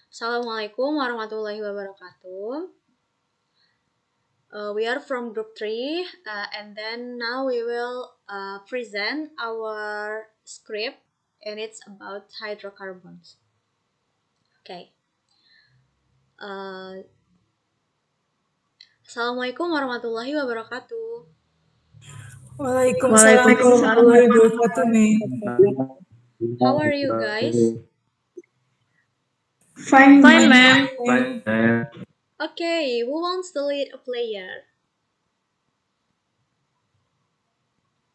Assalamualaikum warahmatullahi wabarakatuh. We are from group 3, and then now we will present our script, and it's about hydrocarbons. Okay. Uh, Assalamualaikum warahmatullahi wabarakatuh. Waalaikumsalam Waalaikumsalam warahmatullahi wabarakatuh, warahmatullahi Mei. wabarakatuh. How are you guys? Fine, Fine, ma'am. Mei. Okay, who wants to lead a player?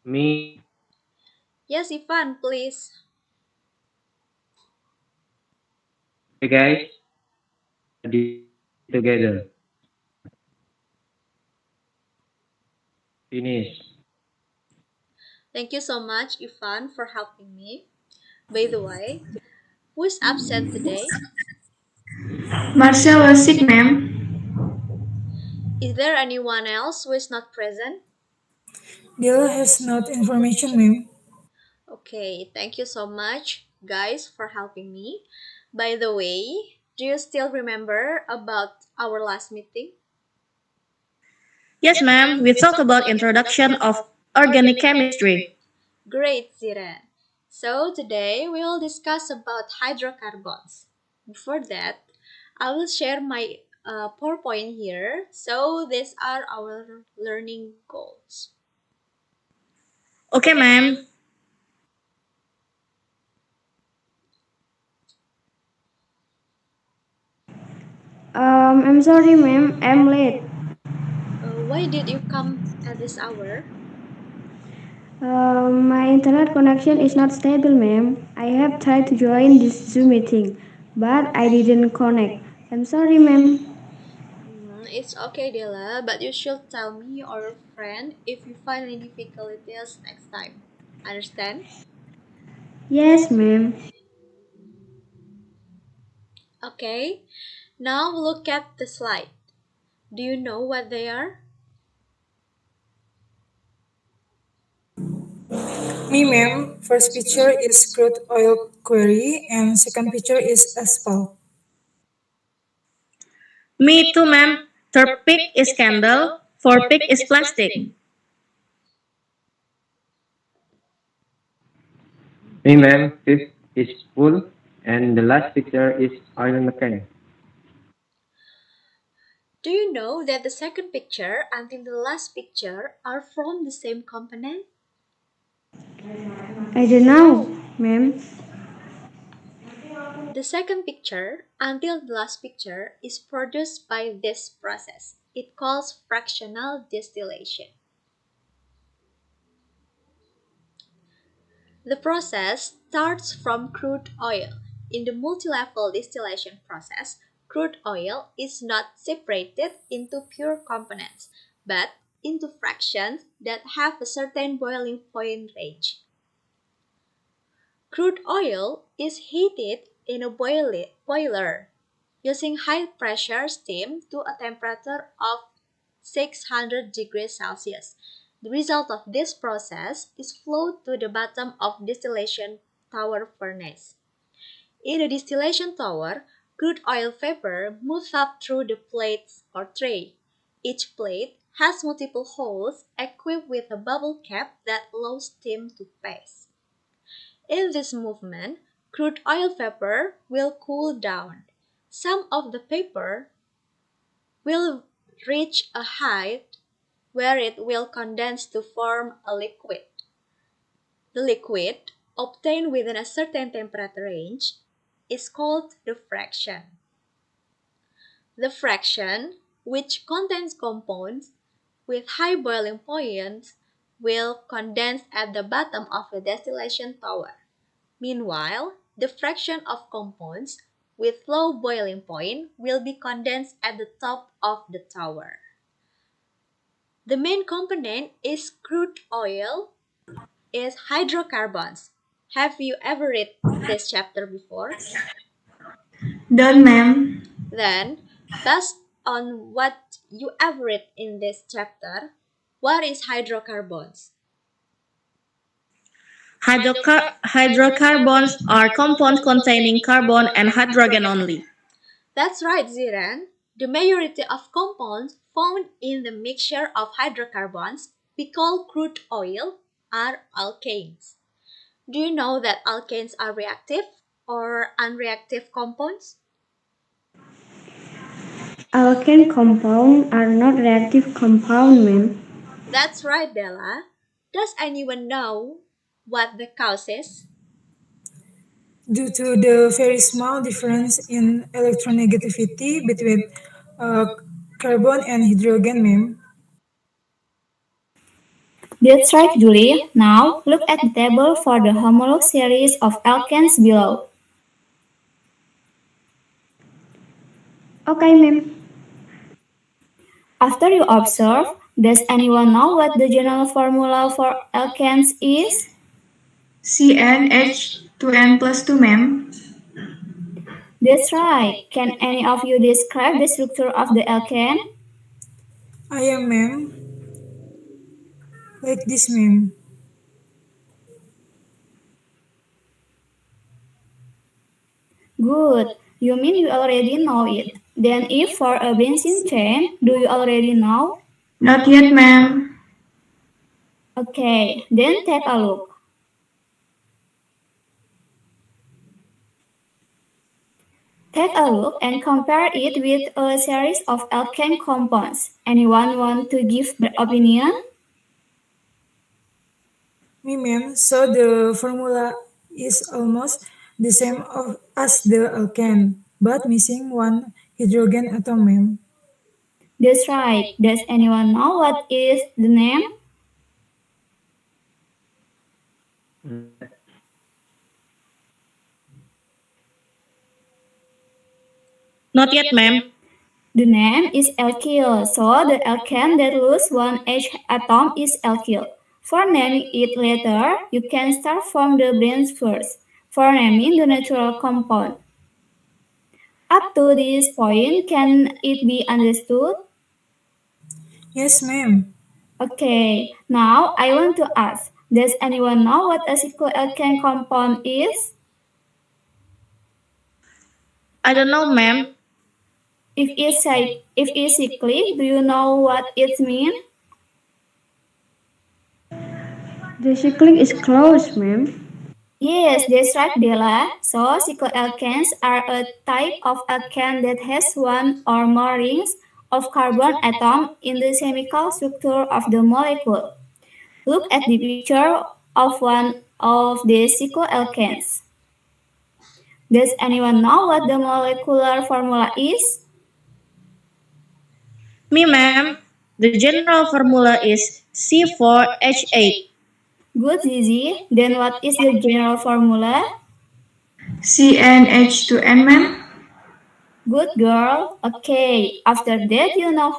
Me. Yes, Ivan, please. Hey guys, study together. Finish. Thank you so much, Ivan, for helping me. By the way, who is absent today? Marcel was sick, ma'am. Is there anyone else who is not present? Dila has not information, Mei. Okay, thank you so much, guys, for helping me. By the way, do you still remember about our last meeting? Yes, ma'am. We talk about introduction of organic chemistry. Great, Zira. So today we will discuss about hydrocarbons. Before that, I will share my PowerPoint here. So these are our learning goals. Okay, ma'am. I'm sorry, ma'am. I'm late. Why did you come at this hour? My internet connection is not stable, ma'am. I have tried to join this Zoom meeting, but I didn't connect. I'm sorry, ma'am. It's okay, Dela, but you should tell me or your friend if you find any difficulties next time. Understand? Yes, ma'am. Okay, now look at the slide. Do you know what they are? Me, ma'am. First picture is crude oil quarry, and second picture is asphalt. Me too, ma'am. Third pick is candle. Fourth pick is plastic. Hey ma'am, fifth is full, and the last picture is oil in the can. Do you know that the second picture until the last picture are from the same component? I don't know, ma'am. The second picture until the last picture is produced by this process. It calls fractional distillation. The process starts from crude oil. In the multi-level distillation process, crude oil is not separated into pure components, but into fractions that have a certain boiling point range. Crude oil is heated in a boiler using high pressure steam to a temperature of 600 degrees Celsius. The result of this process is flowed to the bottom of distillation tower furnace. In the distillation tower, crude oil vapor moves up through the plates or tray. Each plate has multiple holes equipped with a bubble cap that allows steam to pass. In this movement, crude oil vapor will cool down. Some of the vapor will reach a height where it will condense to form a liquid. The liquid, obtained within a certain temperature range, is called the fraction. The fraction, which contains compounds with high boiling points, will condense at the bottom of the distillation tower. Meanwhile, the fraction of compounds with low boiling point will be condensed at the top of the tower. The main component is crude oil, is hydrocarbons. Have you ever read this chapter before? Done, ma'am. Then, based on what you ever read in this chapter, what is hydrocarbons? Hydrocarbons are compounds containing carbon and hydrogen only. That's right, Ziran. The majority of compounds found in the mixture of hydrocarbons we call crude oil are alkanes. Do you know that alkanes are reactive or unreactive compounds? Alkane compounds are not reactive compounds, ma'am. That's right, Bella. Does anyone know what the cause is? Due to the very small difference in electronegativity between uh, carbon and hydrogen, ma'am. That's right, Julie. Now, look at the table for the homolog series of alkanes below. Okay, ma'am. After you observe, does anyone know what the general formula for alkanes is? CnH2n plus 2, ma'am. That's right. Can any of you describe the structure of the alkane? I am, ma'am, like this, ma'am. Good. You mean you already know it. Then if for a benzene chain, do you already know? Not yet, ma'am. Okay, then take a look. Take a look and compare it with a series of alkane compounds. Anyone want to give their opinion? Me, ma'am. So the formula is almost the same as the alkane, but missing one hydrogen atom, ma'am. That's right. Does anyone know what is the name? Not yet, ma'am. The name is alkyl, so the alkane that loses one H atom is alkyl. For naming it later, you can start from the branch first, for naming the natural compound. Up to this point, can it be understood? Yes, ma'am. Okay, now I want to ask, does anyone know what a cycloalkane compound is? I don't know, ma'am. If it's cyclic, do you know what it means? The cyclic is closed, ma'am. Yes, that's right, Bella. So, cycloalkanes are a type of alkane that has one or more rings of carbon atom in the chemical structure of the molecule. Look at the picture of one of the cycloalkanes. Does anyone know what the molecular formula is? Me, ma'am. The general formula is C4H8. Good, Zizi. Then what is the general formula? CnH2n, ma'am. Good girl. Okay. After that you know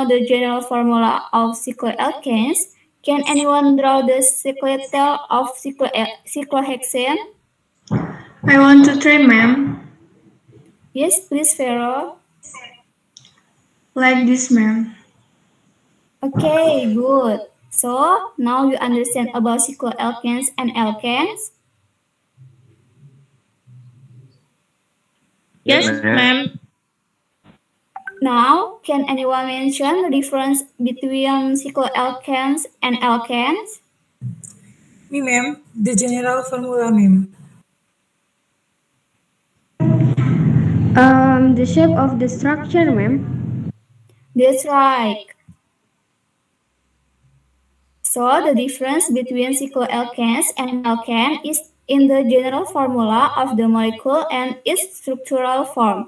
the general formula of cycloalkanes. Can anyone draw the cyclotel of cyclohexane? I want to try, ma'am. Yes, please, Vero. Like this, ma'am. Okay, good. So now you understand about cycloalkanes and alkanes. Yes, Yes, ma'am. ma'am. Now, can anyone mention the difference between cycloalkanes and alkanes? Me, ma'am. The general formula, ma'am. The shape of the structure, ma'am. That's right. So the difference between cycloalkanes and alkane is in the general formula of the molecule and its structural form.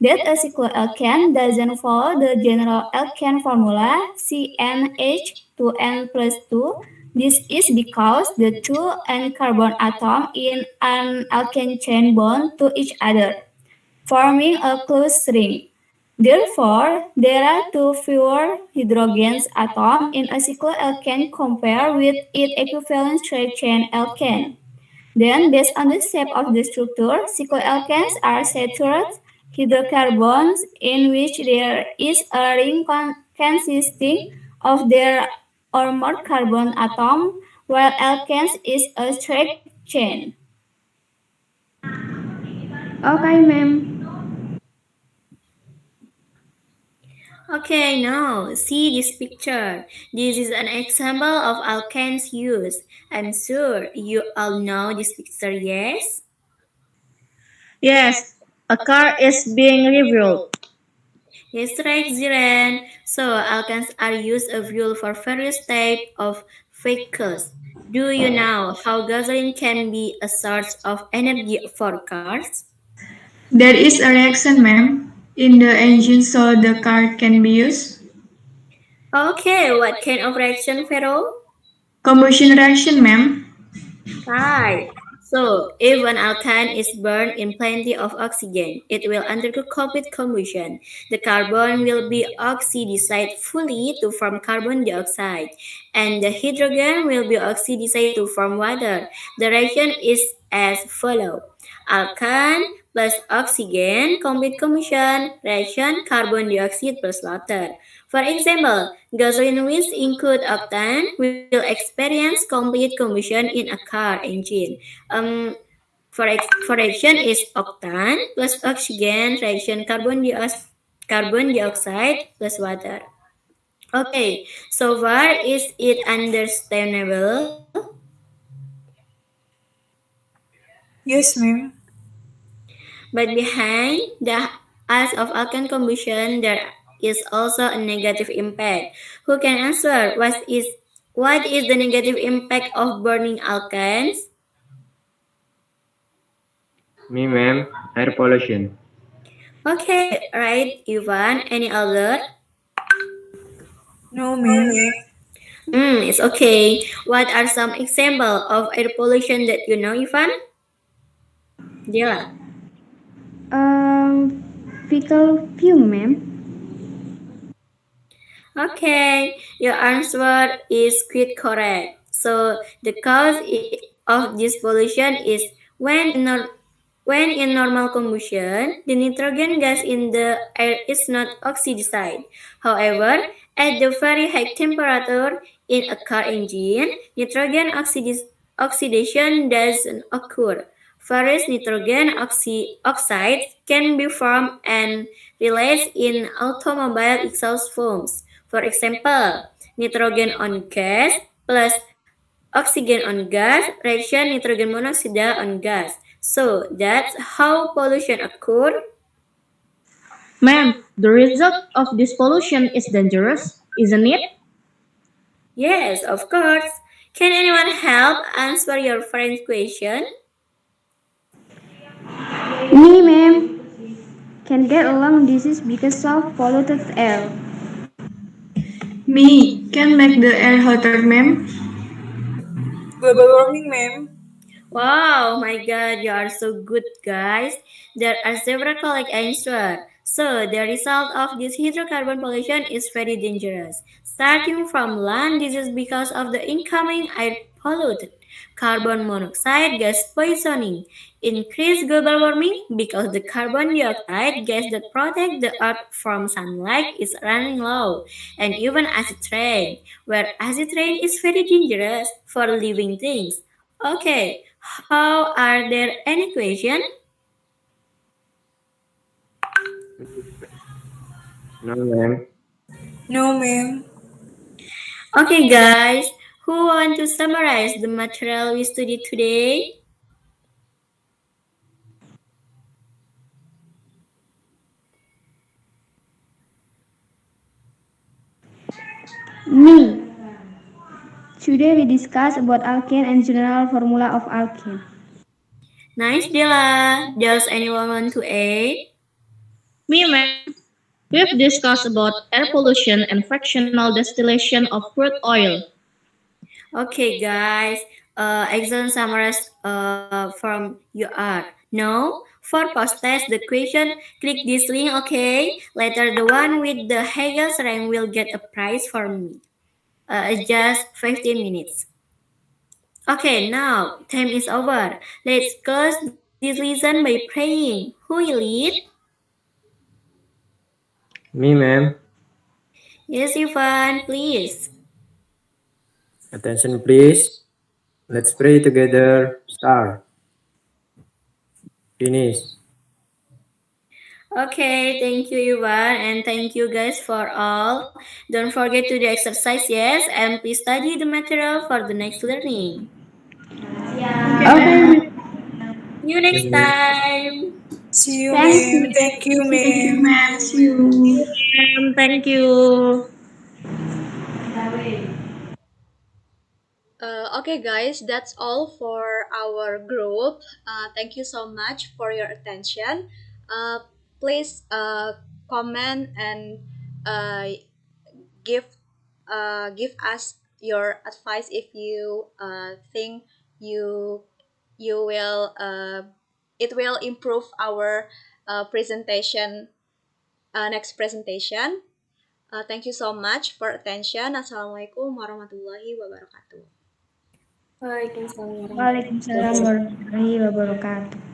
That a cycloalkane doesn't follow the general alkane formula CnH2n plus 2. This is because the two N carbon atom in an alkane chain bond to each other, forming a closed ring. Therefore, there are two fewer hydrogen atoms in a cycloalkane compared with its equivalent straight chain alkane. Then, based on the shape of the structure, cycloalkanes are saturated hydrocarbons in which there is a ring consisting of there or more carbon atoms, while alkanes is a straight chain. Okay, ma'am. Okay, now see this picture. This is an example of alkanes use. I'm sure you all know this picture, yes? Yes, a car is being refueled. Yes, right, Ziren. So, alkanes are used as fuel for various types of vehicles. Do you know how gasoline can be a source of energy for cars? There is a reaction, ma'am, in the engine so the car can be used. Okay, what kind of reaction, Pharaoh? Combustion reaction, ma'am. Right. So, if an alkane is burned in plenty of oxygen, it will undergo complete combustion. The carbon will be oxidized fully to form carbon dioxide, and the hydrogen will be oxidized to form water. The reaction is as follows. Alkane plus oxygen, complete combustion, reaction carbon dioxide plus water. For example, gasoline which include octane will experience complete combustion in a car engine. For reaction is octane plus oxygen reaction carbon dioxide plus water. Okay, so far is it understandable? Yes, ma'am. But behind the as of alkane combustion, there is also a negative impact. Who can answer what is the negative impact of burning alkanes? Me, ma'am. Air pollution. Okay, right, Ivan. Any other? No, ma'am. It's okay. What are some examples of air pollution that you know, Ivan? Dila. Um, Fecal fume, ma'am. Okay, your answer is quite correct. So the cause of this pollution is when in when in normal combustion, the nitrogen gas in the air is not oxidized. However, at the very high temperature in a car engine, oxidation doesn't occur. Various oxides can be formed and released in automobile exhaust fumes. For example, nitrogen on gas plus oxygen on gas reaction nitrogen monoxide on gas. So that's how pollution occur. Ma'am, the result of this pollution is dangerous, isn't it? Yes, of course. Can anyone help answer your friend's question? Me, ma'am, can get along disease because of polluted air. Me can make the air hotter, ma'am. Global warming, ma'am. Wow, my god, you are so good, guys. There are several correct answers. So, the result of this hydrocarbon pollution is very dangerous. Starting from land, this is because of the incoming air polluted, carbon monoxide gas poisoning, increased global warming because the carbon dioxide gas that protects the earth from sunlight is running low, and even acid rain, where acid rain is very dangerous for living things. Okay, how are there any question? No, ma'am. No, ma'am. Okay, guys, who want to summarize the material we studied today? Me. Today we discuss about alkane and general formula of alkane. Nice, Dila. Does anyone want to add? Me, ma'am. We've discussed about air pollution and fractional distillation of crude oil. Okay, guys. Excellent summaries from you are. Now, for post test the question, click this link. Okay. Later, the one with the highest rank will get a prize for me. Just 15 minutes. Okay, now time is over. Let's close this lesson by praying. Who will lead? Me, ma'am. Yes, Ivan, please. Attention, please. Let's pray together. Start. Finish. Okay, thank you, Ivan, and thank you guys for all. Don't forget to do exercise, yes, and please study the material for the next learning. Okay, Okay, ma'am. See you next time. See you, Thank ma'am. you. Thank you, Thank you, ma'am. ma'am. See you. thank you. Okay, guys, that's all for our group. Thank you so much for your attention. Please comment and uh, give give us your advice if you think you you will it will improve our presentation next presentation. Thank you so much for attention. Assalamualaikum warahmatullahi wabarakatuh. Waalaikumsalam warahmatullahi Waalaikumsalam warahmatullahi wabarakatuh.